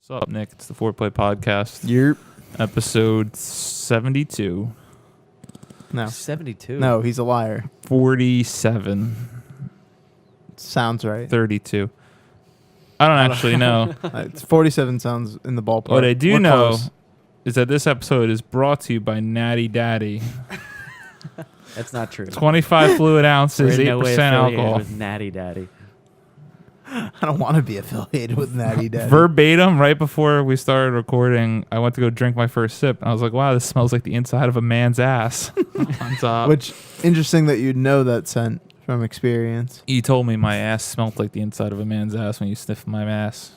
What's up, Nick? It's the Foreplay Podcast. Yep. Episode 72. No. 72. No, he's a liar. 47. Sounds right. 32. I don't actually know. It's 47 sounds in the ballpark. What I do We're know close. is that this episode is brought to you by Natty Daddy. That's not true. 25 fluid ounces, We're in no way 8% affiliated alcohol. with Natty Daddy. I don't want to be affiliated with Natty Daddy. Verbatim, right before we started recording, I went to go drink my first sip, and I was like, wow, this smells like the inside of a man's ass. On top. Which, interesting that you'd know that scent from experience. You told me my ass smelled like the inside of a man's ass when you sniffed my ass.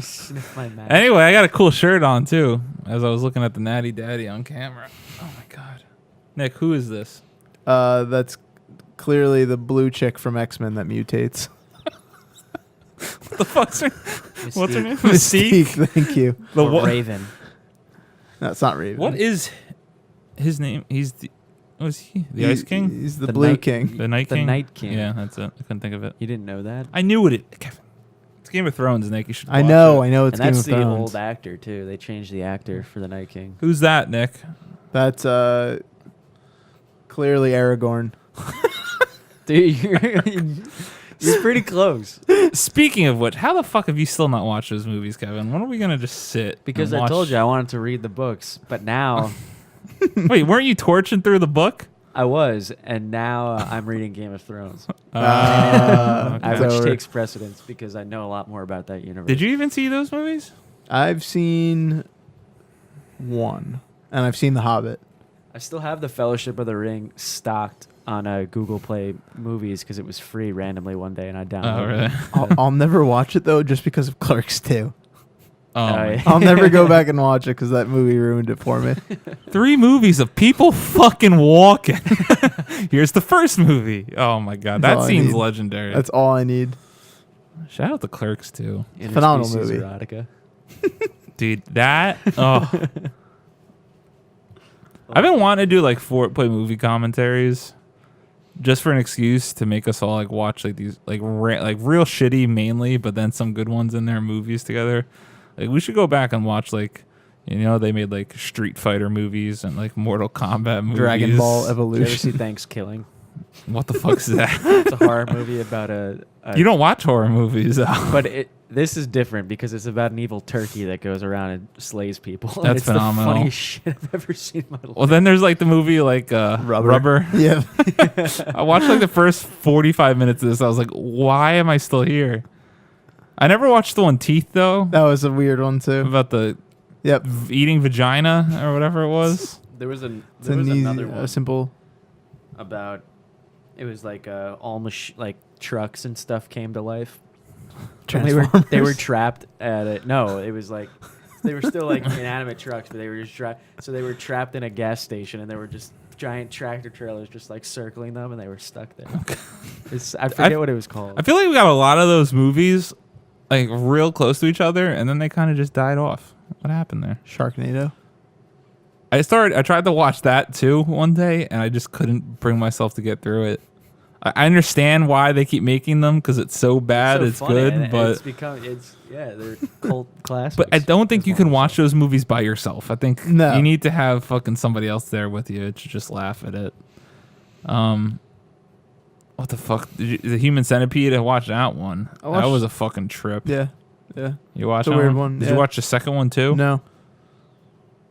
Sniff my mouth. Anyway, I got a cool shirt on too. As I was looking at the Natty Daddy on camera. Oh my god, Nick, who is this? That's clearly the blue chick from X-Men that mutates. What the fuck's her? What's her name? Mystique, Mystique. thank you. The Or what? Raven. No, it's not Raven. What is his name? He's the. What is he? The Ice King? He's the The Blue Night- King. The Night The King. Night King. Yeah, that's it. I couldn't think of it. You didn't know that? I knew it. Kevin. It's Game of Thrones, Nick. You should. I watch know it. it's And Game that's of the Thrones. old actor, too. They changed the actor for the Night King. Who's that, Nick? That's clearly Aragorn. Dude, you're pretty close. Speaking of which, how the fuck have you still not watched those movies, Kevin? When are we gonna just sit? Because and I watch- told you I wanted to read the books, but now Wait, weren't you torching through the book? I was, and now I'm reading Game of Thrones, Okay. which over. takes precedence because I know a lot more about that universe. Did you even see those movies? I've seen one, and I've seen The Hobbit. I still have the Fellowship of the Ring stocked on Google Play Movies because it was free randomly one day, and I downloaded Oh, really? it. I'll never watch it though, just because of Clerks 2. Oh, my yeah. I'll never go back and watch it because that movie ruined it for me. 3 movies of people fucking walking. Here's the first movie. Oh my god, That's that all I seems need. legendary. That's all I need. Shout out to Clerks too, Phenomenal Interspecies movie. Erotica. dude. That oh, I've been wanting to do like foreplay movie commentaries, just for an excuse to make us all like watch like these like like real shitty mainly, but then some good ones in their movies together. Like we should go back and watch like. You know, they made like Street Fighter movies and like Mortal Kombat movies. Dragon Ball Did you ever Evolution. see Thanksgiving? What the fuck's that? It's a horror movie about a You don't watch horror movies, though. but this is different because it's about an evil turkey that goes around and slays people. And That's it's phenomenal. The funniest shit I've ever seen in my life. Well, then there's like the movie like Rubber. Yeah. I watched like the first 45 minutes of this. I was like, why am I still here? I never watched the one Teeth though, That was a weird one too. about the Yep. eating vagina or whatever it was. There was It's an easy, another one a simple. about it was like all like trucks and stuff came to life. And they were Transformers. trapped at it. No, it was like they were still like inanimate trucks, but they were just trapped. So they were trapped in a gas station, and there were just giant tractor trailers just like circling them, and they were stuck there. I forget what it was called. I feel like we got a lot of those movies like real close to each other, and then they kind of just died off. What happened there? Sharknado. I tried to watch that too one day, and I just couldn't bring myself to get through it. I understand why they keep making them because it's so bad, so it's funny, good, and but they're cult classics. but I don't think As you long can as- watch those movies by yourself. I think No. you need to have fucking somebody else there with you to just laugh at it. What the fuck? The Human Centipede? I watched that one. I That watched- was a fucking trip. Yeah. Yeah. You watched It's a that weird one, Did yeah. you watch the second one too? No.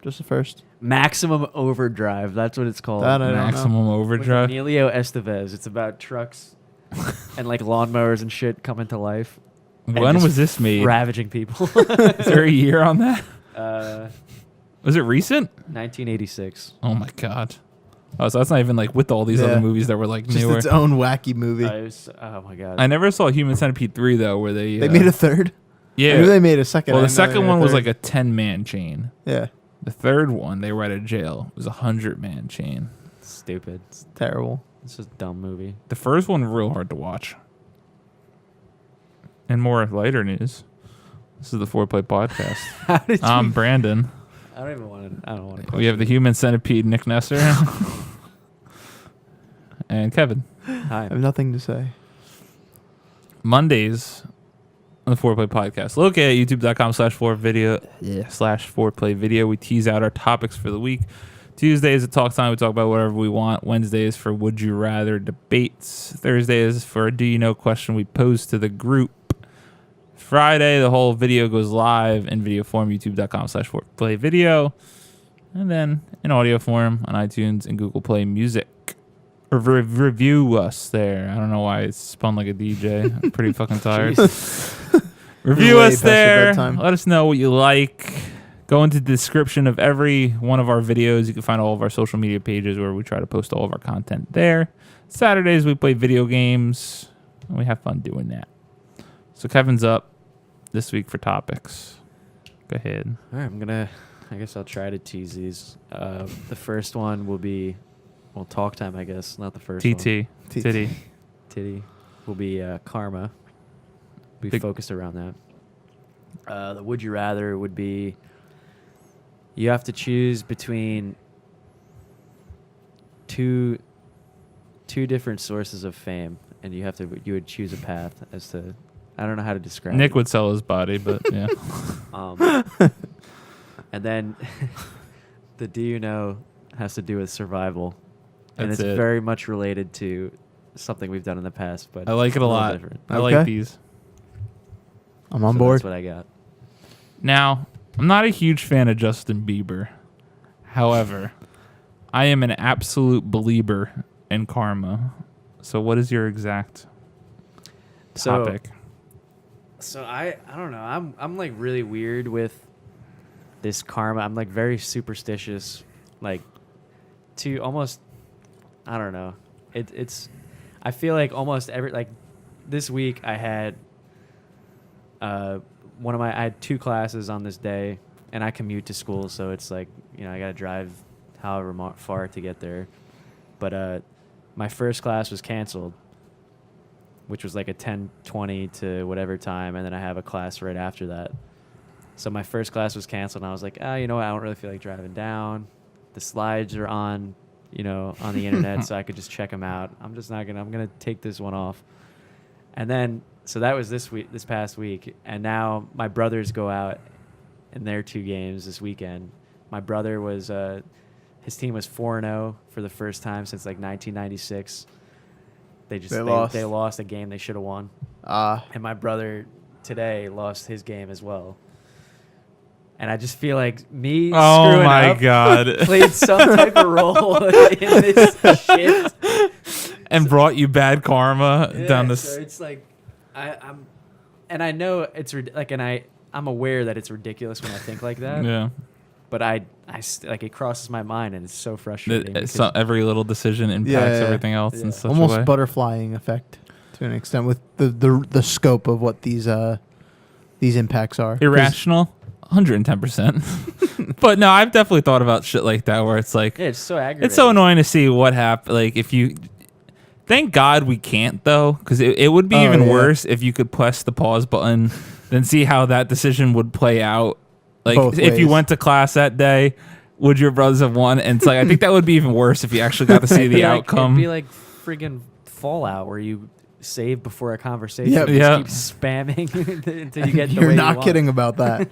Just the first. Maximum Overdrive. That's what it's called. That I don't know. Maximum With Overdrive. Emilio Estevez. It's about trucks and like lawnmowers and shit coming to life. and When just was this made? Ravaging people. Is there a year on that? 1986. Was it recent? Oh my god. Oh, so that's not even like with all these Yeah. other movies that were like Just newer. its own wacky movie. Oh my god. I never saw Human Centipede 3 though, where they They made a third. I knew yeah. they made a second. Well, I the didn't know they second made one was third. like a 10-man chain. Yeah. The third one they were at a jail. It was a 100-man chain. Stupid. Terrible. It's just a dumb movie. The first one real hard to watch. And more lighter news. This is the Foreplay Podcast. How did I'm Brandon. I don't even want to. I don't want to. We have the Human Centipede, Nick Nesser, and Kevin. I Hi. have nothing to say. Mondays on the Foreplay Podcast. Look at youtube.com/4video/foreplay video. We tease out our topics for the week. Tuesday is a talk time. We talk about whatever we want. Wednesday is for Would You Rather debates. Thursday is for a Do You Know question we pose to the group. Friday, the whole video goes live in video form, youtube.com/4play video. And then in audio form on iTunes and Google Play Music. Review us there. I don't know why it's spun like a DJ. I'm pretty fucking tired. Review Way us past your there. bedtime. Let us know what you like. Go into the description of every one of our videos. You can find all of our social media pages where we try to post all of our content there. Saturdays we play video games and we have fun doing that. So Kevin's up this week for topics. Go ahead. All right, I guess I'll try to tease these. The first one will be, well, talk time, I guess. Not the first one. TT. Titty. Titty will be karma. Be Big- focused around that. The would you rather would be, you have to choose between two different sources of fame, and you would choose a path as to, I don't know how to describe Nick it. would sell his body, but yeah. And then the do you know has to do with survival. And That's it's it. very much related to something we've done in the past, but I like it a little lot. different. I like Okay. these. I'm on So board. That's what I got. Now, I'm not a huge fan of Justin Bieber. However, I am an absolute believer in karma. So what is your exact topic? So I don't know. I'm like really weird with this karma. I'm like very superstitious, like to almost, I don't know. It's I feel like almost every, like this week I had I had 2 classes on this day, and I commute to school, so it's like, you know, I gotta drive however far to get there. But my first class was canceled, which was like a 10:20 to whatever time, and then I have a class right after that. So my first class was canceled, and I was like, you know what, I don't really feel like driving down. The slides are on, you know, on the internet, so I could just check them out. I'm gonna take this one off. And then, so that was this past week, and now my brothers go out in their 2 games this weekend. My brother was, his team was 4-0 for the first time since like 1996. They lost a game they should have won. And my brother today lost his game as well. And I just feel like me Oh screwing my up God. played some type of role in this shit. And brought you bad karma down this. So it's like, and I know it's like, and I'm aware that it's ridiculous when I think like that. Yeah. But like it crosses my mind, and it's so frustrating. So every little decision impacts Yeah. everything else in Yeah. such Almost a way. butterflying effect to an extent with the scope of what these impacts are. 'Cause- Irrational, 110%. But no, I've definitely thought about shit like that where it's like, yeah, it's so aggravating. it's so annoying to see what happened. Like if you, thank God we can't though, because it would be Oh, even yeah. worse if you could press the pause button, then see how that decision would play out. Like Both if you ways. went to class that day, would your brothers have won? And it's like I think that would be even worse if you actually got to see It'd the be like- outcome. It'd be like friggin' Fallout, where you save before a conversation. Yep. You Yep. just keep spamming until you get the way You're you not want. kidding about that.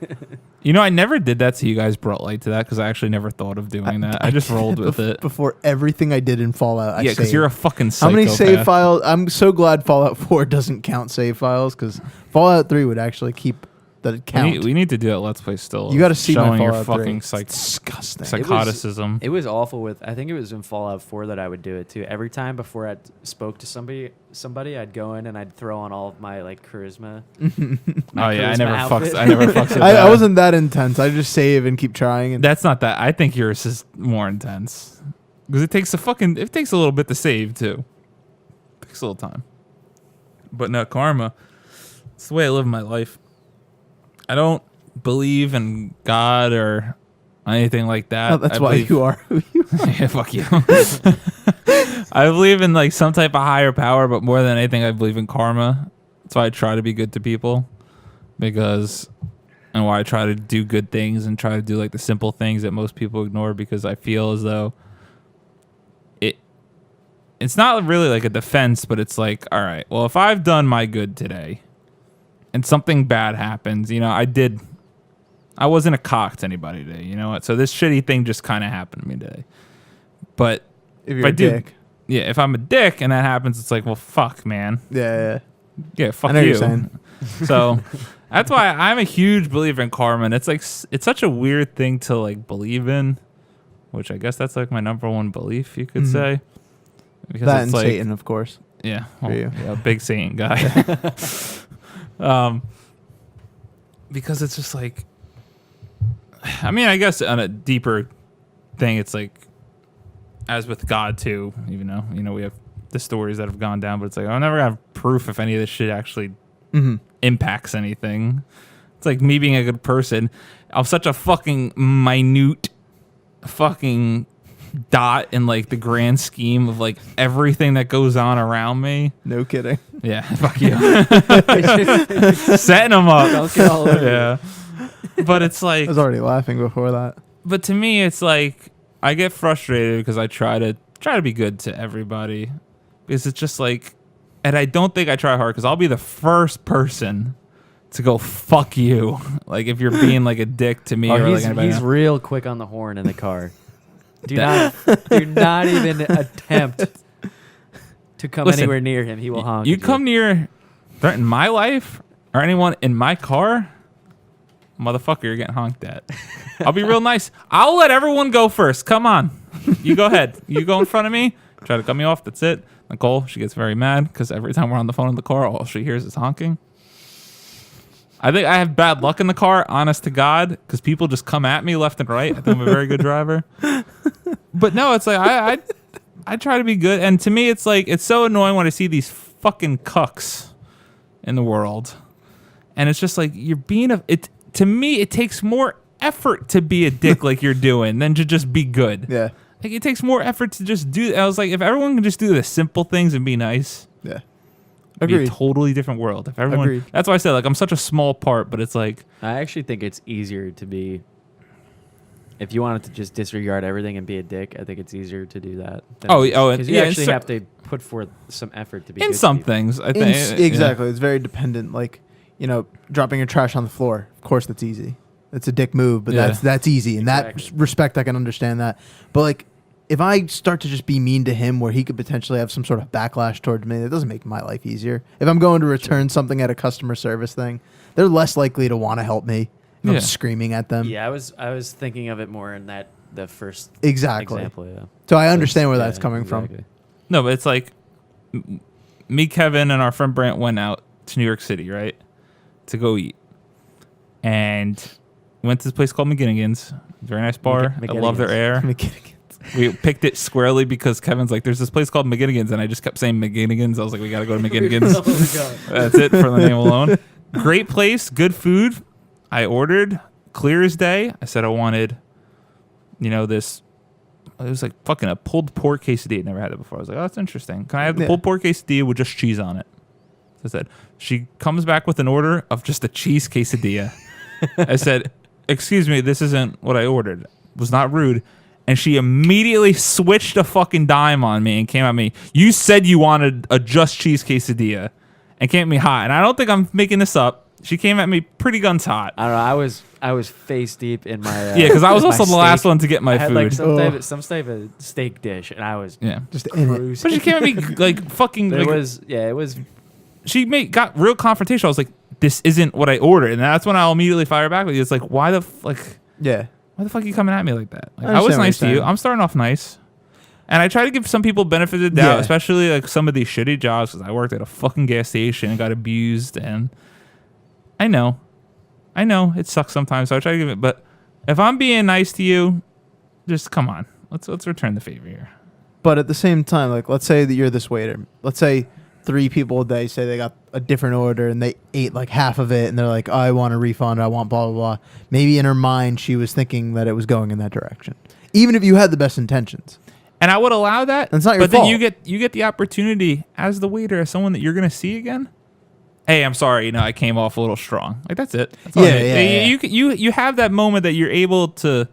You know, I never did that, so you guys brought light to that because I actually never thought of doing that. I just rolled with it. Before everything I did in Fallout, I Yeah, because saved. you're a fucking How psychopath. many save files? I'm so glad Fallout 4 doesn't count save files, because Fallout 3 would actually keep the count. We need to do a Let's Play still. You got to see my showing your Fallout 3. fucking It's disgusting. psychoticism. It was awful I think it was in Fallout 4 that I would do it too. Every time before I spoke to somebody, I'd go in and I'd throw on all of my like charisma. Oh yeah, I charisma never outfit. fucks. I never fucks with I that. wasn't that intense. I just save and keep trying. And That's not that. I think yours is more intense because it takes a little bit to save too. It takes a little time. But no, karma. It's the way I live my life. I don't believe in God or anything like that. oh, that's I why believe- you are who you are. Yeah, fuck you. I believe in like some type of higher power, but more than anything, I believe in karma. That's why I try to be good to people, and why I try to do good things and try to do like the simple things that most people ignore, because I feel as though it's not really like a defense, but it's like, all right, well, if I've done my good today and something bad happens, I wasn't a cock to anybody today, you know what? So this shitty thing just kind of happened to me today. But If you're I a do, dick. yeah, if I'm a dick and that happens, it's like, well, fuck, man. Yeah. Yeah, fuck I know you. what you're saying. So that's why I'm a huge believer in karma. And it's like, it's such a weird thing to like believe in, which I guess that's like my number one belief, you could Mhm. say. Because That it's and like, Satan, of course. yeah, For you. yeah, big Satan guy. Because it's just like, I mean, I guess on a deeper thing, it's like, as with God too, even though, we have the stories that have gone down, but it's like, I'll never have proof if any of this shit actually Mm-hmm. impacts anything. It's like me being a good person. I'm such a fucking minute fucking dot in like the grand scheme of like everything that goes on around me. No kidding. Yeah, fuck you. Setting them up. Don't get all over Yeah. But it's I like, was already laughing before that. but to me, it's like I get frustrated because I try to be good to everybody because it's just like, and I don't think I try hard because I'll be the first person to go fuck you. Like if you're being like a dick to me or like anybody he's else. real quick on the horn in the car. Do not even attempt to come Listen, anywhere near him. He will honk. You at come near, threaten my life or anyone in my car, motherfucker, you're getting honked at. I'll be real nice. I'll let everyone go first. Come on. You go ahead. You go in front of me. Try to cut me off. That's it. Nicole, she gets very mad because every time we're on the phone in the car, all she hears is honking. I think I have bad luck in the car, honest to God, because people just come at me left and right. I think I'm a very good driver. But no, it's like I try to be good. And to me, it's like, it's so annoying when I see these fucking cucks in the world. And it's just like, you're being to me, it takes more effort to be a dick like you're doing than to just be good. Yeah. Like it takes more effort to just do. I was like, if everyone can just do the simple things and be nice, Yeah. it'd be a Agreed. totally different world. If everyone, Agreed. that's why I said like I'm such a small part, but it's like, I actually think it's easier to be. If you wanted to just disregard everything and be a dick, I think it's easier to do that. Because you yeah, actually in have to put forth some effort to be in good to some people. things, I think Exactly. It's very dependent. Like, dropping your trash on the floor. Of course, that's easy. It's a dick move, but Yeah. that's easy. In that Exactly. respect, I can understand that. But like, if I start to just be mean to him, where he could potentially have some sort of backlash towards me, that doesn't make my life easier. If I'm going to return something at a customer service thing, they're less likely to want to help me if Yeah. I'm screaming at them. Yeah, I was thinking of it more in the first Exactly. example. Yeah. So I understand where Yeah, that's coming from. exactly. No, but it's like me, Kevin, and our friend Brant went out to New York City, right, to go eat, and went to this place called McGinnigan's. Very nice bar. I love their air. We picked it squarely because Kevin's like, there's this place called McGinnigan's, and I just kept saying McGinnigan's. I was like, we got to go to McGinnigan's. Oh my God. That's it for the name alone. Great place, good food. I ordered clear as day. I said I wanted, this. It was like fucking a pulled pork quesadilla. Never had it before. I was like, oh, that's interesting. Can I have the Yeah. pulled pork quesadilla with just cheese on it? So I said, she comes back with an order of just a cheese quesadilla. I said, excuse me, this isn't what I ordered. It was not rude. And she immediately switched a fucking dime on me and came at me. You said you wanted a just cheese quesadilla and came at me hot. And I don't think I'm making this up. She came at me pretty guns hot. I don't know. I was face deep in my Yeah, because I was my also the last steak. one to get my I had food. like Oh. some type of steak dish, and I was Yeah. Just in it. cruising. But she came at me like fucking. But it Like, was she got real confrontational. I was like, this isn't what I ordered. And that's when I'll immediately fire back with you. It's like, why the fuck are you coming at me like that? Like, I I was understand what nice you're to you. saying. I'm starting off nice. And I try to give some people benefit of the doubt, Yeah. especially like some of these shitty jobs, because I worked at a fucking gas station and got abused. And I know it sucks sometimes. So I try to give it. But if I'm being nice to you, just come on. Let's return the favor here. But at the same time, like, let's say that you're this waiter. Let's say 3 people a day say they got a different order and they ate like half of it and they're like, oh, I want a refund. I want blah, blah, blah. Maybe in her mind, she was thinking that it was going in that direction. Even if you had the best intentions. And I would allow that. That's not your but then fault. you get the opportunity as the waiter, as someone that you're gonna see again. Hey, I'm sorry, I came off a little strong. Like that's it. That's all Yeah, I need. yeah. You have that moment that you're able to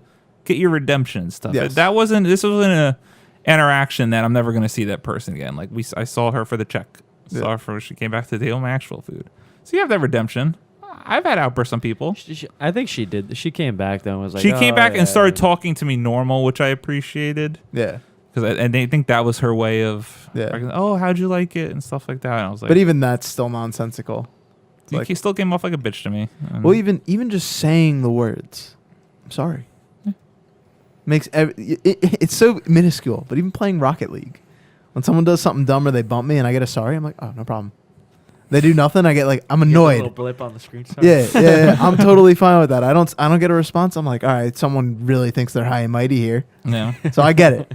get your redemption and stuff. Yes. This wasn't a interaction that I'm never gonna see that person again. Like I saw her for the check. Saw her for she came back to deal my actual food. So you have that redemption. I've had outbursts on people. I think she did. She came back though and was like, She came "Oh, back yeah." and started talking to me normal, which I appreciated. Yeah. Because and they think that was her way of, Yeah. oh, how'd you like it and stuff like that. And I was like, But even that's still nonsensical. you like- still came off like a bitch to me. And Well, even just saying the words, I'm sorry, makes it's so minuscule. But even playing Rocket League, when someone does something dumb or they bump me and I get a sorry, I'm like, oh, no problem. They do nothing, I get like, I'm You get the little annoyed. blip on the screen. Sorry. Yeah, I'm totally fine with that. I don't get a response. I'm like, all right, someone really thinks they're high and mighty here, yeah. so I get it.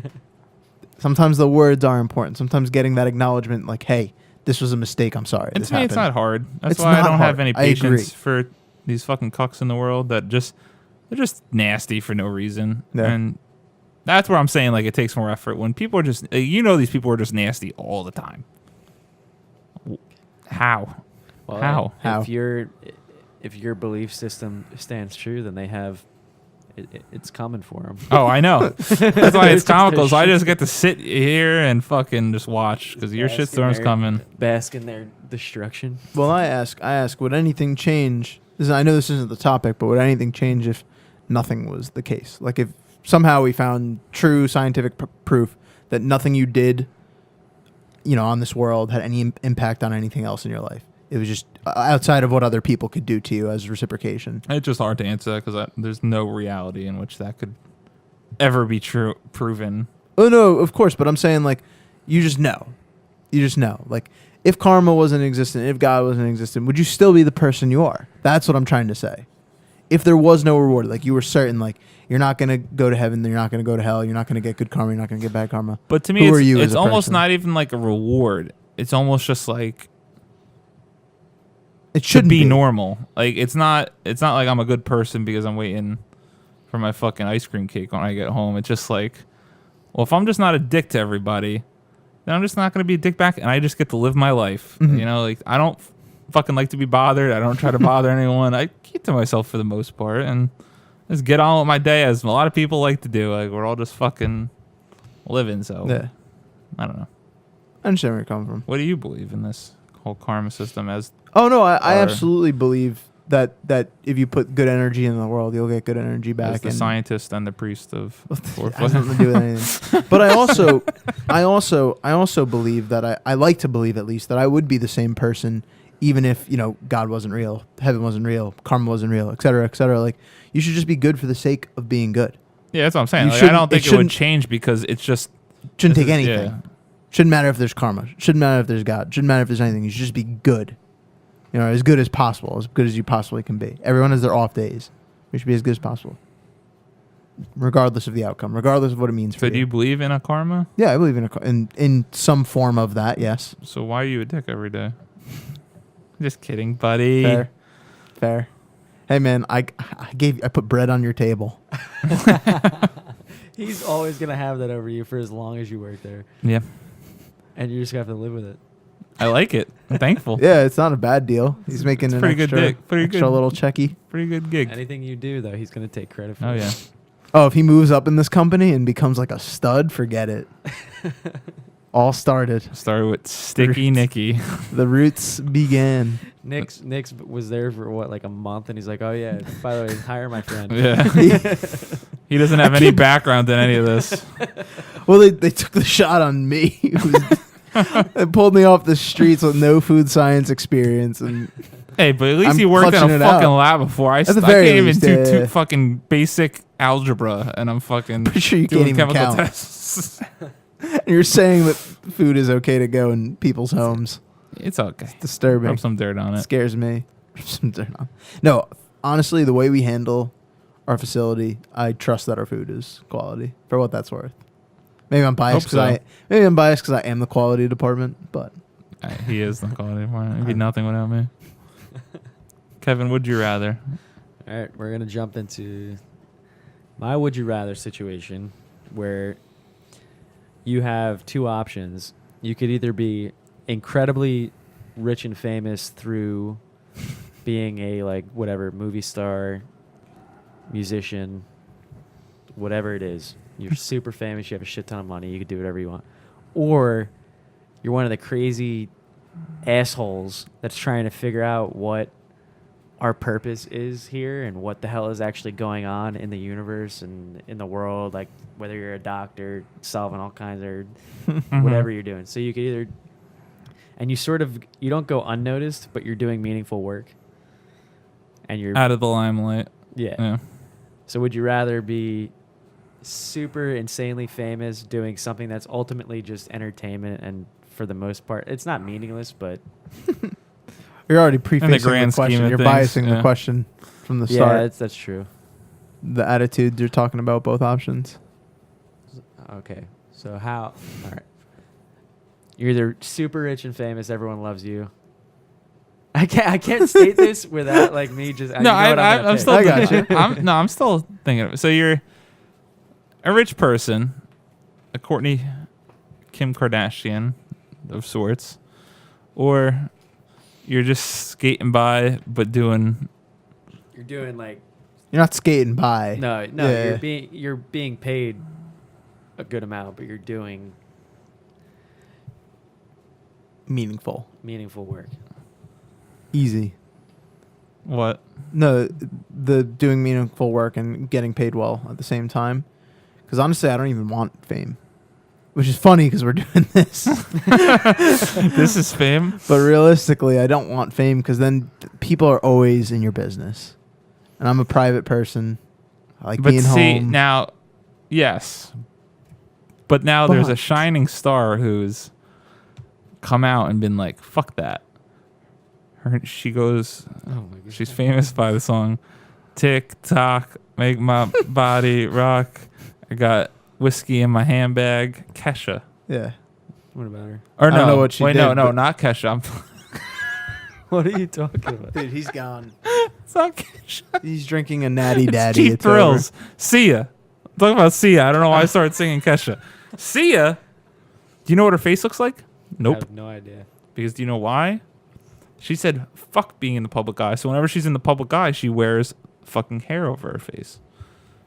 Sometimes the words are important. Sometimes getting that acknowledgement, like, hey, this was a mistake. I'm sorry. And This to me, it's happened. not hard. That's It's why I not don't have hard. any I agree. patience for these fucking cucks in the world that they're just nasty for no reason. Yeah. And that's where I'm saying like it takes more effort when people are just these people are just nasty all the time. How? Well, How? How? If your belief system stands true, then they have it's coming for them. Oh, I know. That's why it's Just comical. So I their just get to sit here and fucking just watch because your Bask in shitstorm's their- coming. Bask in their destruction. Well, I ask, would anything change? I know this isn't the topic, but would anything change if nothing was the case? Like if somehow we found true scientific proof that nothing you did, on this world had any impact on anything else in your life. It was just outside of what other people could do to you as reciprocation. It's just hard to answer that because there's no reality in which that could ever be proven. Oh no, of course, but I'm saying like, you just know. Like if karma wasn't existent, if God wasn't existent, would you still be the person you are? That's what I'm trying to say. If there was no reward, like you were certain, like you're not going to go to heaven, you're not going to go to hell, you're not going to get good karma, you're not going to get bad karma. But to me, Who are you it's as a almost person? not even like a reward. It's almost just like It should shouldn't be normal. Like it's not like I'm a good person because I'm waiting for my fucking ice cream cake when I get home. It's just like, well, if I'm just not a dick to everybody, then I'm just not going to be a dick back, and I just get to live my life. Mhm. Like I don't fucking like to be bothered. I don't try to bother anyone. I keep to myself for the most part and just get on with my day, as a lot of people like to do. Like we're all just fucking living. So Yeah. I don't know. I understand where you're coming from. What do you believe in this whole karma system as? Oh no, I Or- absolutely believe that if you put good energy in the world, you'll get good energy back. As the and scientist and the priest of it has nothing to do with anything. But I also believe that I like to believe at least that I would be the same person even if God wasn't real, heaven wasn't real, karma wasn't real, et cetera, et cetera. Like you should just be good for the sake of being good. Yeah, that's what I'm saying. You Like, I shouldn't- don't think it it would shouldn't- change because it's just Shouldn't this take is- anything. yeah. Shouldn't matter if there's karma. Shouldn't matter if there's God. Shouldn't matter if there's anything. You should just be good. As good as possible, as good as you possibly can be. Everyone has their off days. You should be as good as possible, regardless of the outcome, regardless of what it means for So you. do you believe in a karma? Yeah, I believe in some form of that. Yes. So why are you a dick every day? Just kidding, buddy. Fair. Hey man, I put bread on your table. He's always gonna have that over you for as long as you work there, Yeah, and you just have to live with it. I like it. I'm thankful. Yeah, it's not a bad deal. He's making it's an pretty good extra, dick. Pretty extra good. little checky. Pretty good gig. Anything you do, though, he's gonna take credit for. Oh it. yeah. Oh, if he moves up in this company and becomes like a stud, forget it. All started. Started with Sticky Nicky. The roots began. Nick's was there for what, like a month, and he's like, "Oh yeah, by the way, hire my friend." Yeah. He doesn't have any background in any of this. Well, they took the shot on me. They pulled me off the streets with no food science experience, and Hey, but at least I'm he worked in clutching a it fucking out. lab before. I the can't very even least, do yeah. fucking basic algebra, and I'm fucking pretty sure you doing can't even chemical count. tests. And you're saying that food is okay to go in people's homes. It's okay. Disturbing. Rub some dirt on it. Scares me. No, honestly, the way we handle our facility, I trust that our food is quality for what that's worth. Maybe I'm biased Hope because I am the quality department, but He is the quality one. It'd be nothing without me. Kevin, would you rather? All right, we're gonna jump into my would you rather situation, where you have two options. You could either be incredibly rich and famous through being a whatever movie star, musician, whatever it is. You're super famous. You have a shit ton of money. You could do whatever you want, or you're one of the crazy assholes that's trying to figure out what our purpose is here and what the hell is actually going on in the universe and in the world, like whether you're a doctor solving all kinds of whatever you're doing. So you could either, and you don't go unnoticed, but you're doing meaningful work. And you're Out of the limelight. yeah. So would you rather be super insanely famous doing something that's ultimately just entertainment and for the most part it's not meaningless, but You're already prefacing the grand scheme question. of You're things, biasing the yeah. question from the yeah, start. that's true. The attitudes you're talking about, both options. Okay. So how all right. You're either super rich and famous, everyone loves you. I can't state this without like me just No, I'm still. I got you. I'm still thinking of it. So you're a rich person, a Kim Kardashian of sorts, or you're just skating by but doing. You're doing like You're not skating by. no, Yeah. you're being paid a good amount, but you're doing Meaningful. meaningful work. Easy. What? No, the doing meaningful work and getting paid well at the same time. Because honestly, I don't even want fame. Which is funny because we're doing this. This is fame. But realistically, I don't want fame because then people are always in your business. And I'm a private person. I like But being see home. now, yes. But now there's a But- shining star who's come out and been like, "Fuck that." She goes. Oh my god. She's famous by the song "Tick Tock, Make My Body Rock." I got whiskey in my handbag. Kesha. Yeah. What about her? Or I no, don't know what she wait, did, no, but- not Kesha. What are you talking about? Dude, he's gone. It's not Kesha. He's drinking a natty It's daddy. Cheap It's over. Thrills. Sia. I'm talking about Sia. I don't know why I started singing Kesha. Sia. Do you know what her face looks like? I Nope. have no idea. Because do you know why? She said, "Fuck being in the public eye." So whenever she's in the public eye, she wears fucking hair over her face.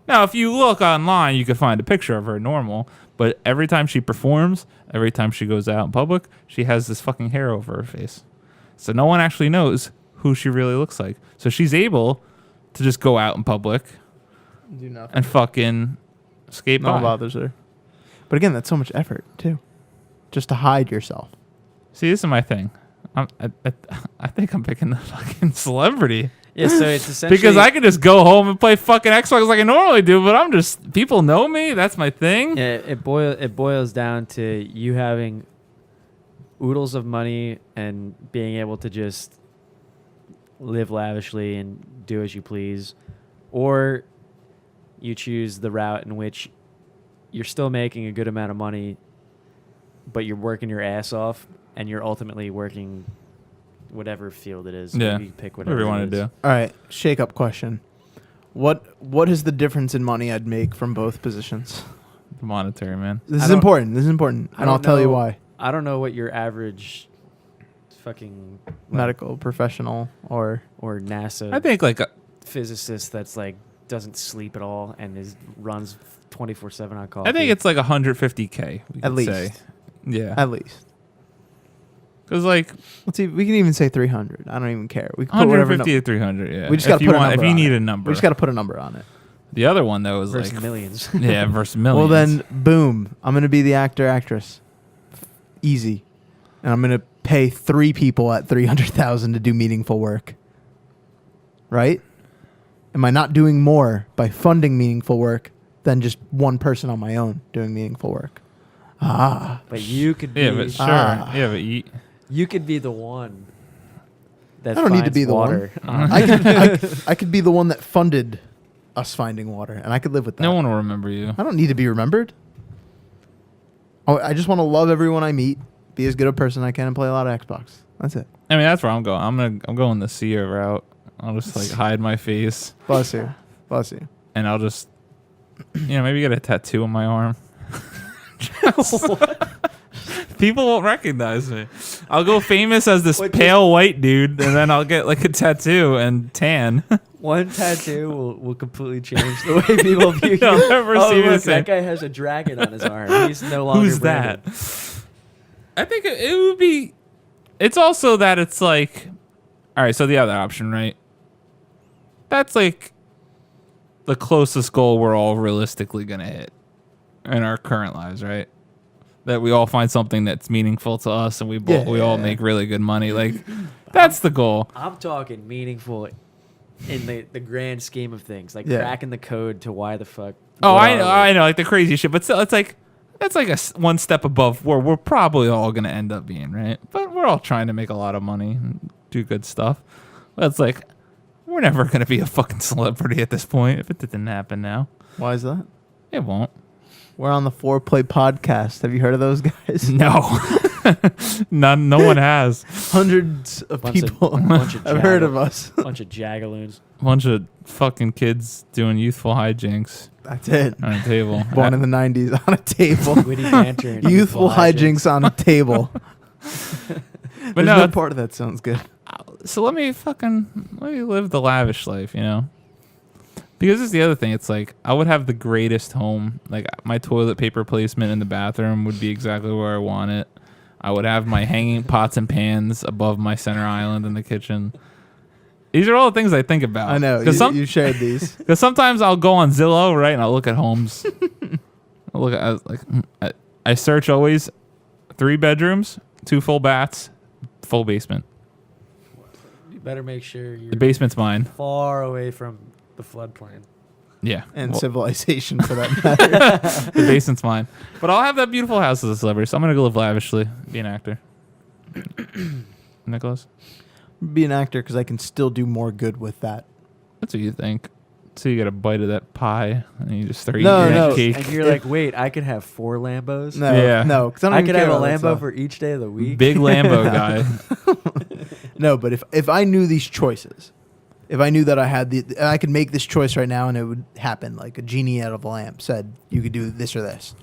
Now, if you look online, you could find a picture of her normal. But every time she performs, every time she goes out in public, she has this fucking hair over her face. So no one actually knows who she really looks like. So she's able to just go out in public Do nothing. and fucking skate No by. bothers her. But again, that's so much effort too, just to hide yourself. See, this is my thing. I think I'm picking the fucking celebrity. Yeah, so it's essentially Because I could just go home and play fucking Xbox like I normally do, but I'm just people know me. That's my thing. Yeah, it boils down to you having oodles of money and being able to just live lavishly and do as you please, or you choose the route in which you're still making a good amount of money, but you're working your ass off and you're ultimately working whatever field it is. Yeah, You pick whatever whatever you it want to is. do. All right, shake up question. What is the difference in money I'd make from both positions? Monetary, man. This I is don't- important. This is important, I and I'll don't tell you know- why. I don't know what your average fucking Medical professional or or NASA I think like physicist that's like doesn't sleep at all and runs 24/7 on call. I think it's like 150K. We At could least. say. Yeah. at least. Because like Let's see. We can even say 300. I don't even care. We can put whatever. 150 to 300. Yeah. We just If gotta you put a want, number if you on need it. a number. We just got to put a number on it. The other one though is versus like millions. yeah versus millions. Well, then, boom. I'm gonna be the actress. Easy, and I'm gonna pay 3 people at 300,000 to do meaningful work. Right? Am I not doing more by funding meaningful work than just one person on my own doing meaningful work? Ah. But you could be yeah, but sure. Ah. Yeah, but you could be the one that I don't need to finds be the one. water. I could be the one that funded us finding water, and I could live with that. no one will remember you. I don't need to be remembered. Oh, I just want to love everyone I meet, be as good a person I can, and play a lot of Xbox. That's it. I mean, that's where I'm going. I'm going the Sia route. I'll just like hide my face, Bless you. Bless you. and I'll just, maybe get a tattoo on my arm. People won't recognize me. I'll go famous as this What, pale white dude, and then I'll get like a tattoo and tan. One tattoo will completely change the way people view you. You'll never Oh, see me the look, same. that guy has a dragon on his arm. He's no longer Who's Brandon. that? I think it would be. it's also that it's like, all right, so the other option, right? That's like the closest goal we're all realistically going to hit in our current lives, right? That we all find something that's meaningful to us and we all make really good money. Like, that's the goal. I'm talking meaningful in the grand scheme of things, like Yeah. cracking the code to why the fuck. Oh, what I are know, we? I know, like the crazy shit. But still, it's like, that's like one step above where we're probably all going to end up being, right? But we're all trying to make a lot of money and do good stuff. But it's like, we're never going to be a fucking celebrity at this point if it didn't happen now. Why is that? It won't. We're on the Foreplay podcast. Have you heard of those guys? No. No one has. Hundreds of Bunch of- people bunch of have heard jaggle- of us. Bunch of jagaloons. Bunch of fucking kids doing youthful hijinks That's it. on a table. Born in the 90s on a table. Witty banter. And Youthful hijinks on a table. But There's no, no part of that sounds good. so let me live the lavish life, you know? Because this is the other thing. It's like, I would have the greatest home. Like, my toilet paper placement in the bathroom would be exactly where I want it. I would have my hanging pots and pans above my center island in the kitchen. These are all the things I think about. I know. Because You shared these. sometimes I'll go on Zillow, right, and I'll look at homes. I search always 3 bedrooms, 2 full baths, full basement. You better make sure you're The basement's mine. far away from the floodplain. Yeah. And Well, civilization, for that matter. the basement's mine. But I'll have that beautiful house as a celebrity, so I'm going to go live lavishly, be an actor. Nicholas? Be an actor because I can still do more good with that. That's what you think. So you get a bite of that pie, and you just start No, eating no. that cake. And you're like, wait, I could have 4 Lambos? No, Yeah. no, because I don't I even could care have a about that Lambo stuff. for each day of the week. Big Lambo guy. No, but if I knew these choices, if I knew that I could make this choice right now and it would happen, like a genie out of a lamp said you could do this or this,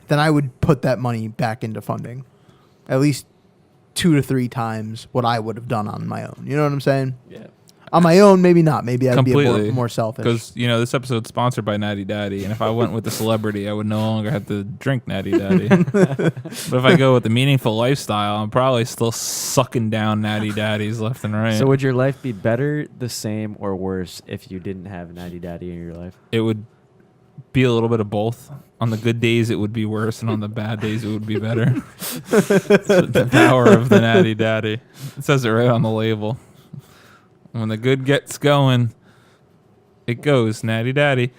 then I would put that money back into funding, at least 2 to 3 times what I would have done on my own. You know what I'm saying? Yeah. On my own, maybe not. Maybe I'd be Completely. more selfish. Because, this episode's sponsored by Natty Daddy, and if I went with the celebrity, I would no longer have to drink Natty Daddy. But if I go with the meaningful lifestyle, I'm probably still sucking down Natty Daddies left and right. So would your life be better, the same, or worse if you didn't have Natty Daddy in your life? It would be a little bit of both. On the good days, it would be worse, and on the bad days, it would be better. It's the power of the Natty Daddy. It says it right on the label. When the good gets going, it goes Natty Daddy.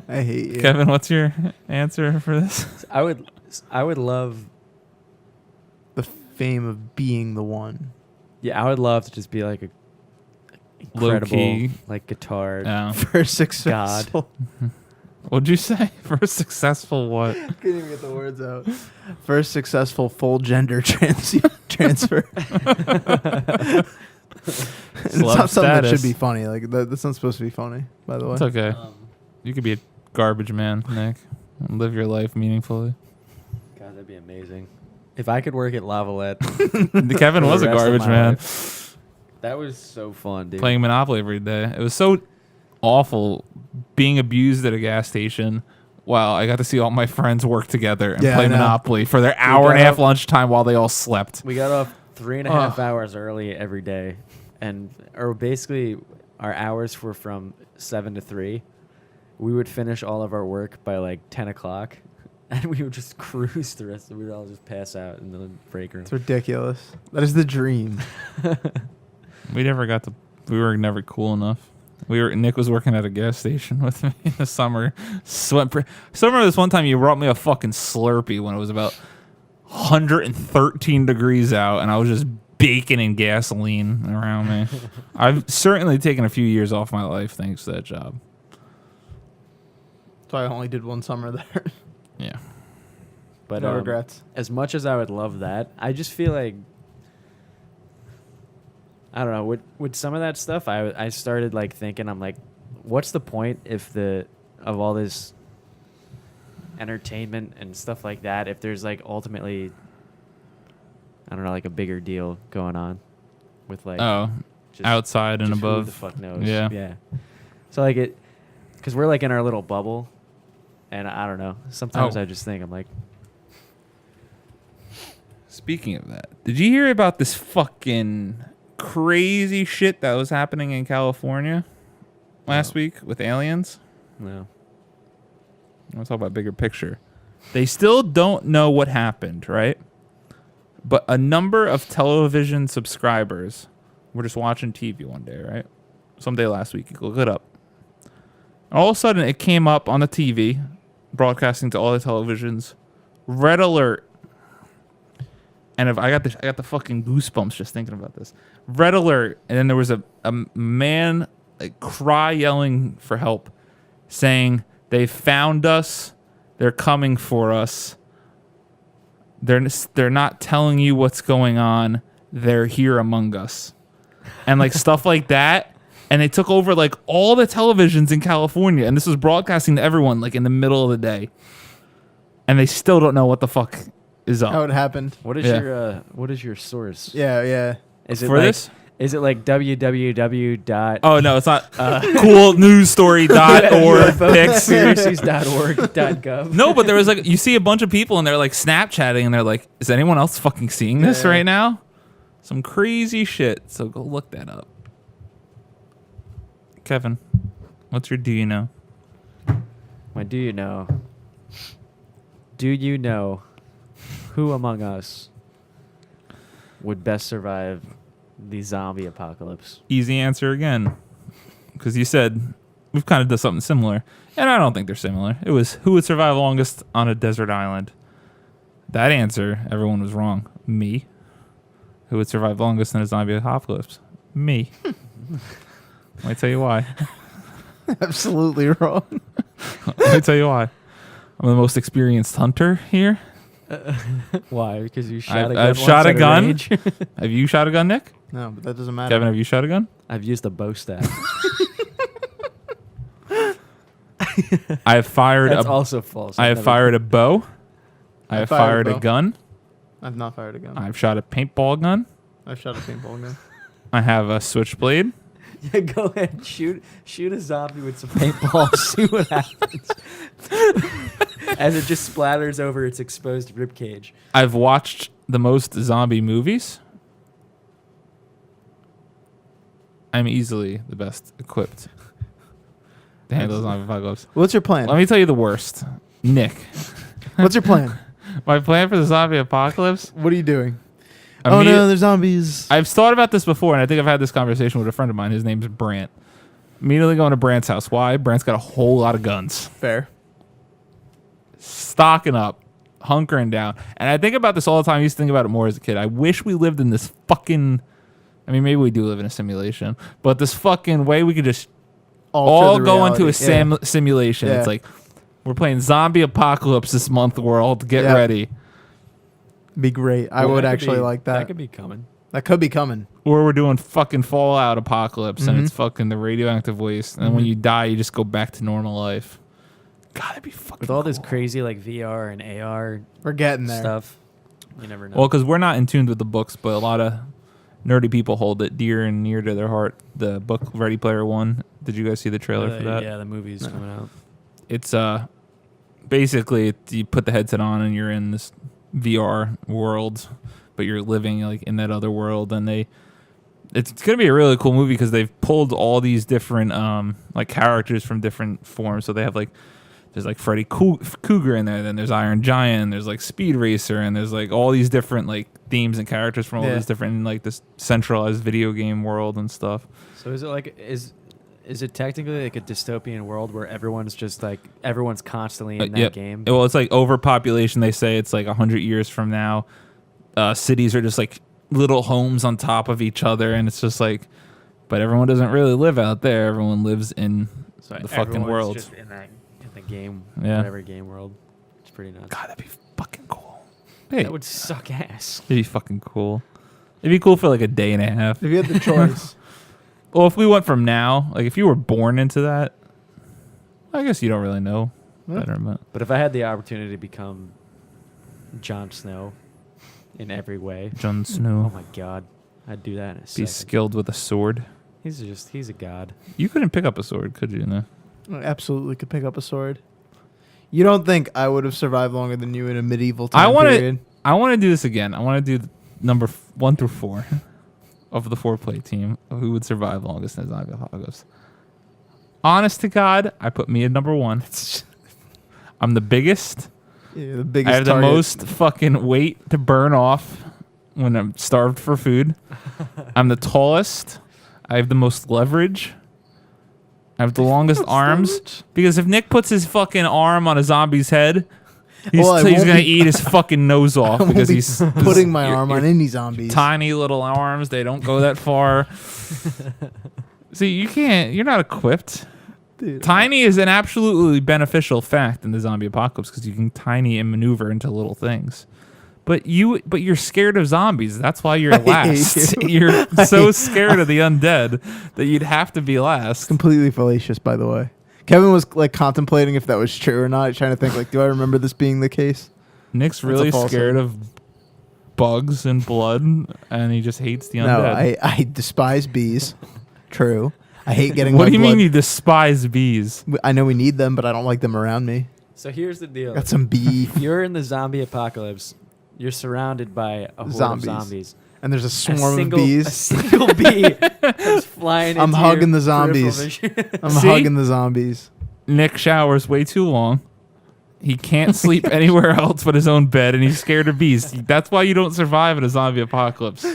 I hate you. Kevin, what's your answer for this? I would love, The fame of being the one. yeah, I would love to just be like a Low incredible, key. like guitar. Yeah. For successful. What'd you say? For a successful what? Couldn't even get the words out. First successful full gender transfer. It's not something that should be funny. Like that's not supposed to be funny, by the way. It's okay. Um, You could be a garbage man, Nick, and live your life meaningfully. God, that'd be amazing. If I could work at Lavalette. Kevin for was the a rest of garbage my man, life, that was so fun, dude. playing Monopoly every day. It was so awful being abused at a gas station. While I got to see all my friends work together and Yeah, play I know. Monopoly for their hour and a got half up- lunchtime while they all slept. We got off 3.5 Ugh. hours early every day, or basically our hours were from 7 to 3. We would finish all of our work by like 10 o'clock, and we would just cruise the rest. We would all just pass out in the break room. It's ridiculous. That is the dream. We were never cool enough. Nick was working at a gas station with me in the summer. So I remember this one time you brought me a fucking Slurpee when it was about 113 degrees out, and I was just baking in gasoline around me. I've certainly taken a few years off my life thanks to that job. So I only did one summer there. Yeah. But No regrets. as much as I would love that, I just feel like I don't know. With some of that stuff, I started like thinking, I'm like, what's the point of all this entertainment and stuff like that if there's like ultimately, I don't know, like a bigger deal going on with like just, outside and just above. Who the fuck knows? Yeah. Yeah. So like because we're like in our little bubble, and I don't know. Sometimes Oh. I just think I'm like. Speaking of that, did you hear about this fucking crazy shit that was happening in California last week with aliens? No. I want to talk about bigger picture. They still don't know what happened, right? But a number of television subscribers were just watching TV one day, right? Someday last week. You can look it up. All of a sudden, it came up on the TV, broadcasting to all the televisions. Red alert. And if I got the fucking goosebumps just thinking about this. Red alert. And then there was a man like cry yelling for help, saying, "They found us. They're coming for us. They're not telling you what's going on. They're here among us." And like stuff like that. And they took over like all the televisions in California, and this was broadcasting to everyone like in the middle of the day. And they still don't know what the fuck is up. How it happened. What is your source? Yeah. Is it For like, this? Is it like www. Oh no, it's not coolnewsstory.org pics. Conspiracies.org.gov? No, but there was like you see a bunch of people and they're like Snapchatting and they're like, is anyone else fucking seeing this Yeah. right now? Some crazy shit. So go look that up. Kevin, what's your do you know? My do you know? Do you know who among us would best survive the zombie apocalypse? Easy answer again. Because you said we've kind of done something similar. And I don't think they're similar. It was who would survive longest on a desert island. That answer, everyone was wrong. Me. Who would survive longest in a zombie apocalypse? Me. Let me tell you why. Absolutely wrong. Let me tell you why. I'm the most experienced hunter here. Why? Because you shot I've a gun. shot once a at gun. range? Have you shot a gun, Nick? No, but that doesn't matter. Kevin, have you shot a gun? I've used a bow staff. I have fired That's a also false. I have fired a bow. I have fired fired a a bow. gun. I've not fired a gun. I've shot a paintball gun. I've shot a paintball gun. I have a switchblade. Yeah, go ahead. Shoot a zombie with some paintball. See what happens. As it just splatters over its exposed ribcage. I've watched the most zombie movies. I'm easily the best equipped to handle zombie apocalypse. What's your plan? Let me tell you the worst. Nick, What's your plan? my plan for the zombie apocalypse. What are you doing? Immedi- Oh no, there's zombies. I've thought about this before, and I think I've had this conversation with a friend of mine. His name's Brant. Immediately going to Brant's house. Why? Brant's got a whole lot of guns. Fair. Stocking up, hunkering down. And I think about this all the time. I used to think about it more as a kid. I wish we lived in this fucking... I mean, maybe we do live in a simulation, but this fucking way we could just all go into a simulation. Yeah. It's like, we're playing Zombie Apocalypse this month, world. Get Yeah. ready. Be great. I would actually like that. That could be coming. That could be coming. Or we're doing fucking Fallout Apocalypse, and it's Mhm. fucking the radioactive waste. And when you die, you just go back to normal life. God, that'd be fucking With all this cool. crazy like VR and AR We're getting there. stuff, you never know. Well, because we're not in tune with the books, but a lot of nerdy people hold it dear and near to their heart. The book Ready Player One. Did you guys see the trailer for that? Yeah, the movie's No. coming out. It's basically you put the headset on and you're in this VR world, but you're living like in that other world, and it's gonna be a really cool movie because they've pulled all these different like characters from different forms. So they have like there's like Freddy Cougar in there, then there's Iron Giant, and there's like Speed Racer, and there's like all these different like themes and characters from all Yeah. these different like this centralized video game world and stuff. So is it like is it technically like a dystopian world where everyone's just like everyone's constantly in that Yep. game? Well, it's like overpopulation. They say it's like 100 years from now. Cities are just like little homes on top of each other, and it's just like, but everyone doesn't really live out there. Everyone lives in So the fucking everyone's world. just in the game, Yeah. whatever game world. It's pretty nuts. God, that'd be fucking cool. Hey, That would suck ass. it'd be fucking cool. It'd be cool for like a day and a half. If you had the choice, Well, if we went from now, like if you were born into that, I guess you don't really know Yeah. better. But But if I had the opportunity to become Jon Snow in every way, Jon oh Snow, my god, I'd do that in a be second. skilled with a sword. He's a god. You couldn't pick up a sword, could you? No. I absolutely could pick up a sword. You don't think I would have survived longer than you in a medieval time period? I want to do this again. I want to do number 1 through 4 of the 4-play team of who would survive longest in a zombie apocalypse. Honest to God, I put me at number 1. I'm the biggest. Yeah, the biggest. I have the target. most fucking weight to burn off when I'm starved for food. I'm the tallest. I have the most leverage. I have the longest arms. Because if Nick puts his fucking arm on a zombie's head, he's Well, I going won't to be- eat his fucking nose off I won't because be he's putting my you're- arm on you're any zombies. tiny little arms. They don't go that far. See, you can't. You're not equipped. Dude, Tiny is an absolutely beneficial fact in the zombie apocalypse because you can tiny and maneuver into little things. But you're scared of zombies. That's why you're I hate last. you. You're so scared of the undead that you'd have to be last. completely fallacious, by the way. Kevin was like contemplating if that was true or not, trying to think like, do I remember this being the case? Nick's a really falsehood. scared of bugs and blood, and he just hates the No, undead. I despise bees. True. I hate getting. What my do you blood. mean you despise bees? I know we need them, but I don't like them around me. So here's the deal. Got some bee, You're in the zombie apocalypse. You're surrounded by a horde Zombies. of zombies. and there's a A swarm single, of A bees. single bee comes flying. I'm into hugging your the zombies. peripheral vision. I'm See? hugging the zombies. Nick showers way too long. He can't sleep anywhere else but his own bed, and he's scared of bees. That's why you don't survive in a zombie apocalypse.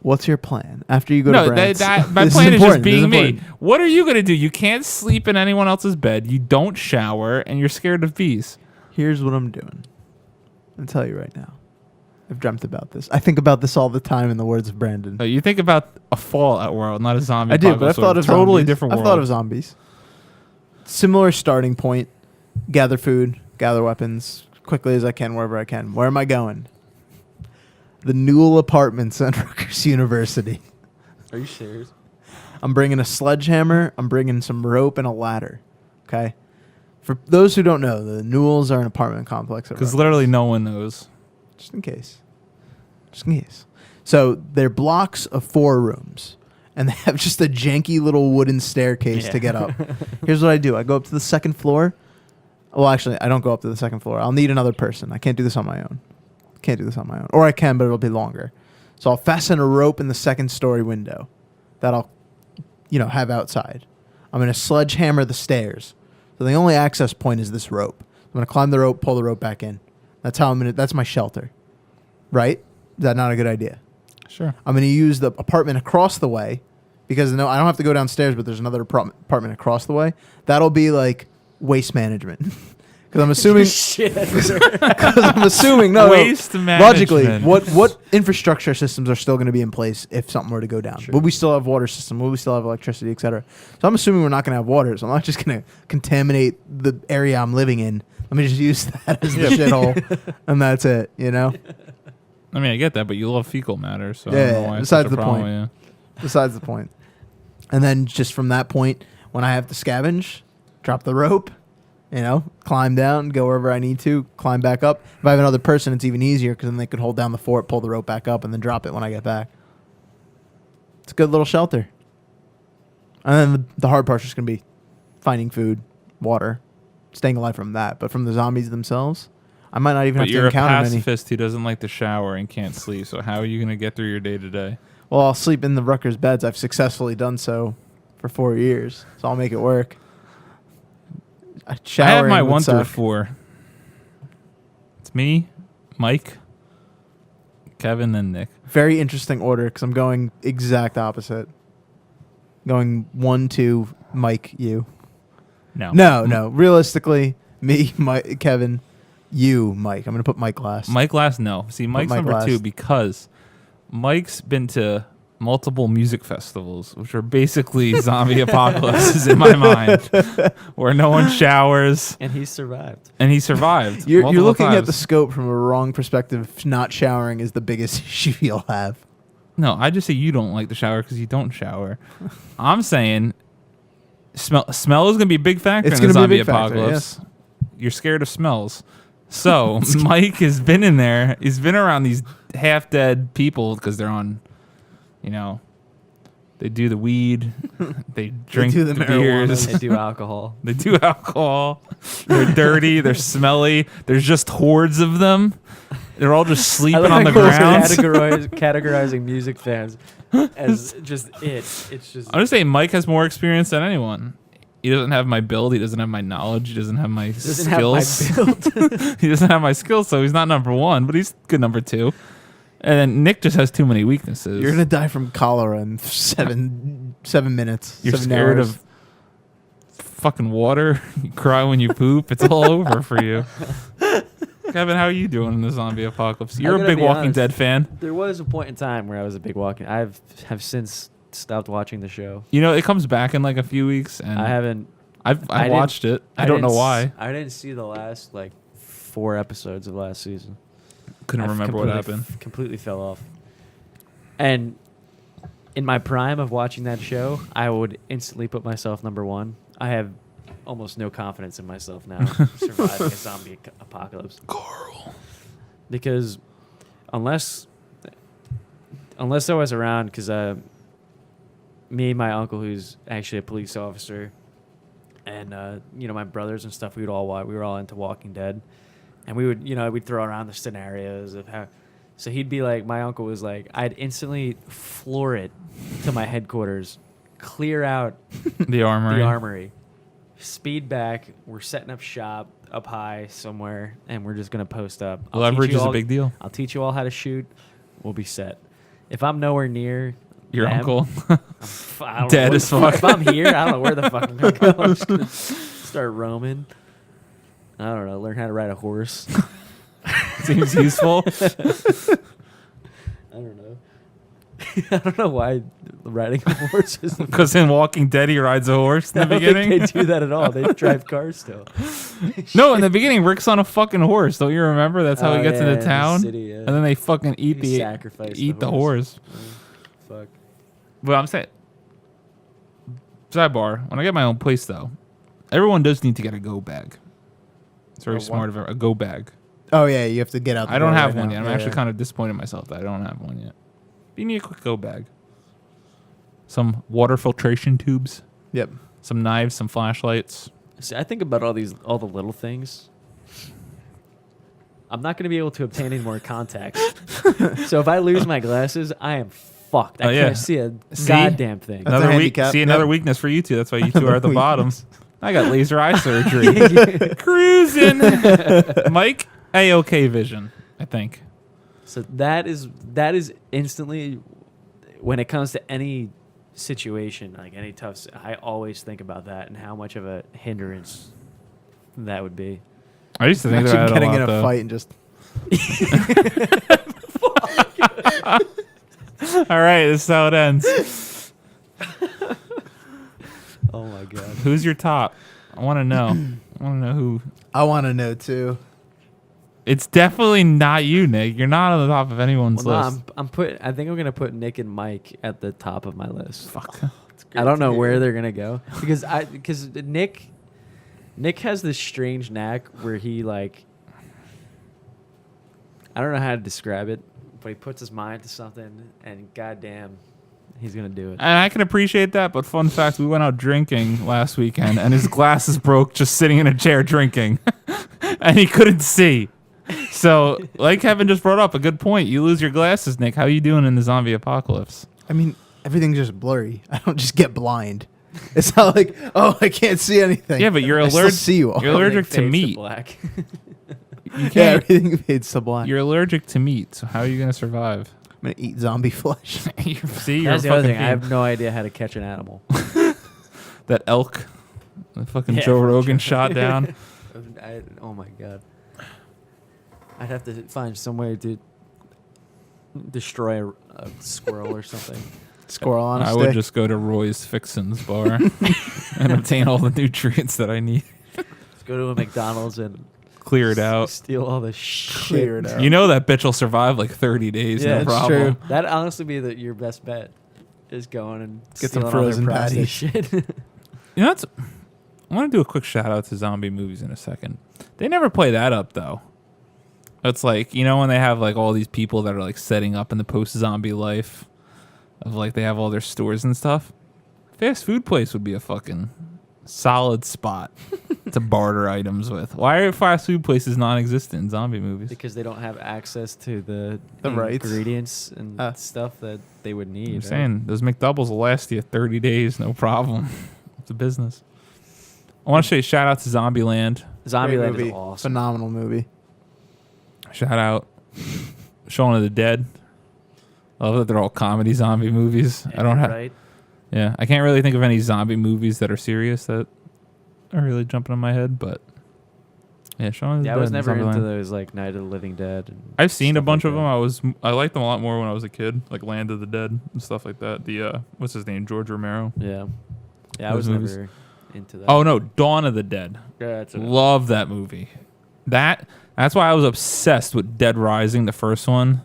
What's your plan after you go No, to Brandt's? my This plan is just important. This being me. important. What are you going to do? You can't sleep in anyone else's bed. You don't shower, and you're scared of bees. Here's what I'm doing. I'll tell you right now. I've dreamt about this. I think about this all the time, in the words of Brandon. You think about a Fallout world, not a zombie I do, but I've apocalypse thought world. of Totally zombies. different I've world. thought of zombies. Similar starting point. Gather food, gather weapons, quickly as I can, wherever I can. Where am I going? The Newell Apartments at Rutgers University. Are you serious? I'm bringing a sledgehammer. I'm bringing some rope and a ladder. Okay? For those who don't know, the Newells are an apartment complex. at Because Rutgers. literally no one knows. Just in case. Just in case. So they're blocks of 4 rooms. And they have just a janky little wooden staircase to get up. Here's what I do. I go up to the second floor. Well, actually, I don't go up to the second floor. I'll need another person. I can't do this on my own. Can't do this on my own. Or I can, but it'll be longer. So I'll fasten a rope in the second story window that I'll, have outside. I'm going to sledgehammer the stairs. So the only access point is this rope. I'm going to climb the rope, pull the rope back in. That's how that's my shelter. Right? Is that not a good idea? Sure. I'm going to use the apartment across the way because I don't have to go downstairs, but there's another apartment across the way. That'll be like waste management. Because I'm assuming, Shit. Waste logically, management. what infrastructure systems are still going to be in place if something were to go down? Sure. Will we still have water system? Will we still have electricity, et cetera? So I'm assuming we're not going to have water. So I'm not just going to contaminate the area I'm living in. Let me just use that as the shithole, and that's it. I mean, I get that, but you love fecal matter, so I Yeah, don't know why it's besides such a the problem point. with you. Besides the point. And then just from that point, when I have to scavenge, drop the rope, climb down, go wherever I need to, climb back up. If I have another person, it's even easier because then they could hold down the fort, pull the rope back up, and then drop it when I get back. It's a good little shelter. And then the hard part's just going to be finding food, water, staying alive from that. But from the zombies themselves, I might not even But have to you're a encounter many. pacifist who doesn't like to shower and can't sleep, so how are you going to get through your day-to-day? Well, I'll sleep in the Rutgers beds. I've successfully done so for 4 years, so I'll make it work. I have Showering my would 1 through suck. 4. It's me, Mike, Kevin, and Nick. Very interesting order because I'm going exact opposite. Going 1, 2, Mike, you. No. Realistically, me, Mike, Kevin, you, Mike. I'm gonna put Mike last. Mike last, no. See, Mike's Mike number 2 last. because Mike's been to multiple music festivals, which are basically zombie apocalypses in my mind, where no one showers, And he survived. and he survived. You're multiple looking at times. the scope from a wrong perspective. Not showering is the biggest issue you'll have. No, I just say you don't like the shower because you don't shower. I'm saying smell is going to be a big factor It's in the gonna be a zombie big factor, apocalypse. You're scared of smells. So Mike has been in there. He's been around these half-dead people because they're They do the weed. They drink do the the marijuana. beers. They do alcohol. They do alcohol. They're dirty. They're smelly. There's just hordes of them. They're all just sleeping on the ground. Categorizing music fans as just it. It's just. I'm just saying, Mike has more experience than anyone. He doesn't have my build. He doesn't have my knowledge. He doesn't have my skills. He doesn't have my skills, so he's not number one, but he's good number two. And then Nick just has too many weaknesses. You're gonna die from cholera in 7 minutes. You're 7 scared hours. of fucking water. You cry when you poop. It's all over for you. Kevin, how are you doing in the zombie apocalypse? You're a gotta big be Walking honest. Dead fan. There was a point in time where I was a big Walking. Have since stopped watching the show. You know, it comes back in like a few weeks, and I haven't. I've I didn't- watched it. I don't know didn't why. I didn't see the last like 4 episodes of last season. Couldn't I remember what completely happened. Completely fell off. And in my prime of watching that show, I would instantly put myself number 1. I have almost no confidence in myself now surviving a zombie apocalypse. Carl. Because unless I was around, because me and my uncle, who's actually a police officer, and my brothers and stuff, we were all into Walking Dead, and we'd throw around the scenarios of how. So he'd be like, my uncle was like, I'd instantly floor it to my headquarters, clear out The armory. the armory, speed back. We're setting up shop up high somewhere, and we're just gonna post up. I'll teach Leverage you is a all- big deal. I'll teach you all how to shoot. We'll be set. If I'm nowhere near Your them, uncle. I don't Dead know as where the fuck. If I'm here, I don't know where the fuck I'm gonna go. I'm just gonna start roaming. I don't know. Learn how to ride a horse. Seems useful. I don't know. I don't know why riding a horse is. Because in Walking Dead, he rides a horse in I the don't think beginning. they do that at all. They drive cars still. No, in the beginning, Rick's on a fucking horse. Don't you remember? That's how Oh, he gets yeah, in into the town. city, yeah. And then they fucking eat He the sacrificed the horse. Fuck. But I'm saying, sidebar. When I get my own place, though, everyone does need to get a go bag. It's very A what? smart of a go bag. Oh yeah, you have to get out. The I don't door have right one now. yet. I'm Yeah, actually yeah. kind of disappointed in myself that I don't have one yet. But you need a quick go bag. Some water filtration tubes, Yep. some knives, some flashlights. See, I think about all the little things. I'm not going to be able to obtain any more contacts. So if I lose my glasses, I am fucked. I Oh, yeah. can't see a See? goddamn thing. That's a Another handicap. another Yep. weakness for you two. That's why you two are at the Another bottom. weakness. I got laser eye surgery. Cruising. Mike, A-OK vision, I think. So that is instantly, when it comes to any situation, like any tough, I always think about that and how much of a hindrance that would be. I used to think Imagine about it getting a in lot, a though. fight and just All right, this is how it ends. Oh my god. Who's your top? I want to know. I want to know who. I want to know too. It's definitely not you, Nick. You're not on the top of anyone's Well, no, list. I think I'm gonna put Nick and Mike at the top of my list. Fuck. I don't know where they're gonna go because Nick has this strange knack where he like, I don't know how to describe it, but he puts his mind to something and goddamn, he's gonna do it. And I can appreciate that, but fun fact, we went out drinking last weekend and his glasses broke just sitting in a chair drinking. And he couldn't see. So, like Kevin just brought up, a good point. You lose your glasses, Nick. How you doing in the zombie apocalypse? I mean, everything's just blurry. I don't just get blind. It's not like, oh, I can't see anything. Yeah, but you're I still allergic. see you all. You're allergic to Everything fades meat. black. You Yeah, can't. everything fades to black. You're allergic to meat. So how are you gonna survive? I'm gonna eat zombie flesh. See, you're That's a the other fucking thing. I have fiend. no idea how to catch an animal. That elk, the fucking Yeah, Joe from Rogan Joe- shot down. Oh my god. I'd have to find some way to destroy a squirrel or something. Squirrel on a I stick. would just go to Roy's Fixins bar and obtain all the nutrients that I need. Let's go to a McDonald's and Clear it out. steal all the shit. Clear it out. You know that bitch will survive like 30 days, Yeah, no it's problem. true. That'd honestly be your best bet. Is going and Get some stealing all their frozen processed patties. shit. You know, that's, I want to do a quick shout out to zombie movies in a second. They never play that up though. It's like, you know, when they have like all these people that are like setting up in the post zombie life, of like they have all their stores and stuff. Fast food place would be a fucking solid spot to barter items with. Why are fast food places non-existent in zombie movies? Because they don't have access to the rights. ingredients and stuff that they would need. I'm right? saying those McDoubles will last you 30 days, no problem. It's a business. I want to say shout out to Zombieland. Zombieland Great is movie. awesome. Phenomenal movie. Shout out Shaun of the Dead. I love that they're all comedy zombie movies. I don't have. Right? Yeah, I can't really think of any zombie movies that are serious that are really jumping in my head, but yeah, Shaun of the Yeah, Dead. I was and never into Zombieland. those like Night of the Living Dead. And I've seen a stuff bunch like of that. them. I liked them a lot more when I was a kid, like Land of the Dead and stuff like that. The what's his name, George Romero. Yeah. Yeah, I Those was movies. never into that. Oh no, Dawn of the Dead. Yeah, that's what Love that movie. That's why I was obsessed with Dead Rising, the first one.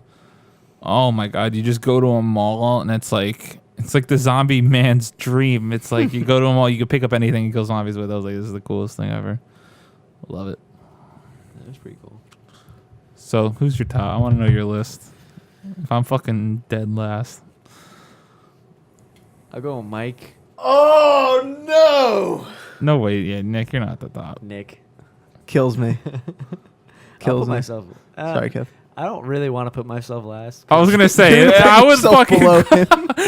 Oh my god, you just go to a mall and it's like the zombie man's dream. It's like you go to a mall, you can pick up anything and kill zombies with. I was like, this is the coolest thing ever. Love it. That's pretty cool. So who's your top? I want to know your list. If I'm fucking dead last. I'll go with Mike, Oh no! No way, yeah, Nick, you're not at the top. Nick. Kills me. I'll Kills put me. myself. Sorry, Kev. I don't really want to put myself last. I was 'cause- gonna say I would Yourself fucking below him.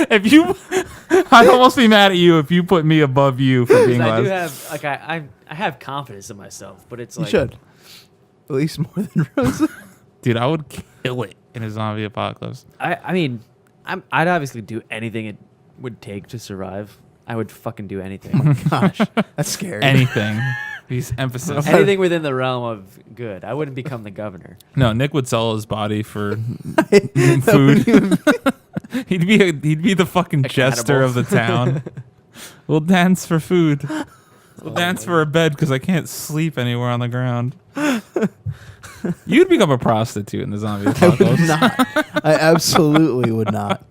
if you. I'd almost be mad at you if you put me above you for being 'cause I do last. have like I have confidence in myself, but it's You like should. At least more than Rosa. Dude, I would kill it in a zombie apocalypse. I mean I'd obviously do anything it would take to survive. I would fucking do anything. Gosh, that's scary. Anything. He's emphasis. Anything within the realm of good. I wouldn't become the governor. No, Nick would sell his body for That food. wouldn't even- he'd be the fucking A jester of the town. We'll dance for food. We'll dance for a bed because I can't sleep anywhere on the ground. You'd become a prostitute in the zombie I would apocalypse. not. I absolutely would not.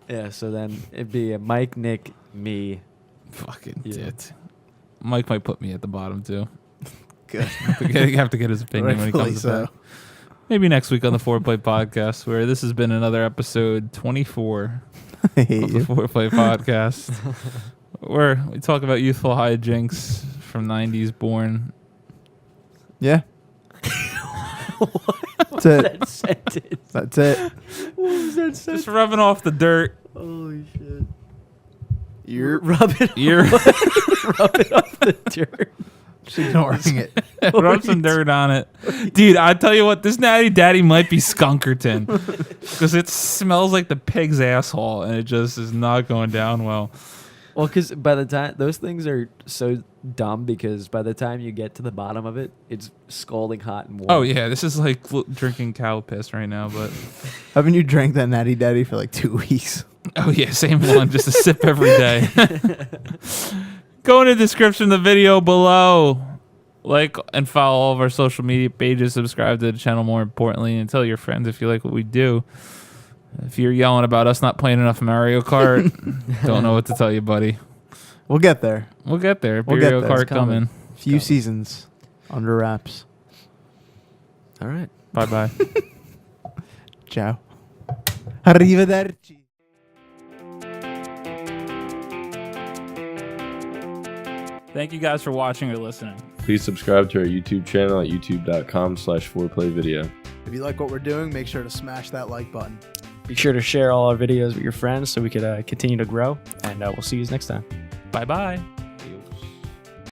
Yeah, so then it'd be a Mike, Nick, me. Fucking Yeah. dit. Mike might put me at the bottom too. Good. You have to get his opinion when he Rightfully comes so. back. Maybe next week on the Foreplay Podcast, where this has been another episode 24 I hate of the you. Foreplay Podcast, where we talk about youthful hijinks from 90s born. Yeah. That's it. That sentence. That's it. What was that sentence? Just rubbing off the dirt. Holy shit. You're Rub it You're rub it off the dirt. just ignoring it. rub some dirt on it. Dude, I tell you what, this Natty Daddy might be Skunkerton. Because it smells like the pig's asshole, and it just is not going down well. Well, because by the time those things are so dumb, because by the time you get to the bottom of it, it's scalding hot and warm. Oh, yeah, this is like drinking cow piss right now, but... Haven't you drank that Natty Daddy for like 2 weeks? Oh, yeah, same one, just a sip every day. Go in the description of the video below. Like and follow all of our social media pages. Subscribe to the channel, more importantly, and tell your friends if you like what we do. If you're yelling about us not playing enough Mario Kart, don't know what to tell you, buddy. We'll get there. We'll get there. We'll get Mario there. Kart It's coming. coming. Few Coming. seasons under wraps. All right. Bye-bye. Ciao. Arrivederci. Thank you guys for watching or listening. Please subscribe to our YouTube channel at youtube.com/4playvideo. If you like what we're doing, make sure to smash that like button. Be sure to share all our videos with your friends so we could continue to grow, and we'll see you next time. Bye-bye.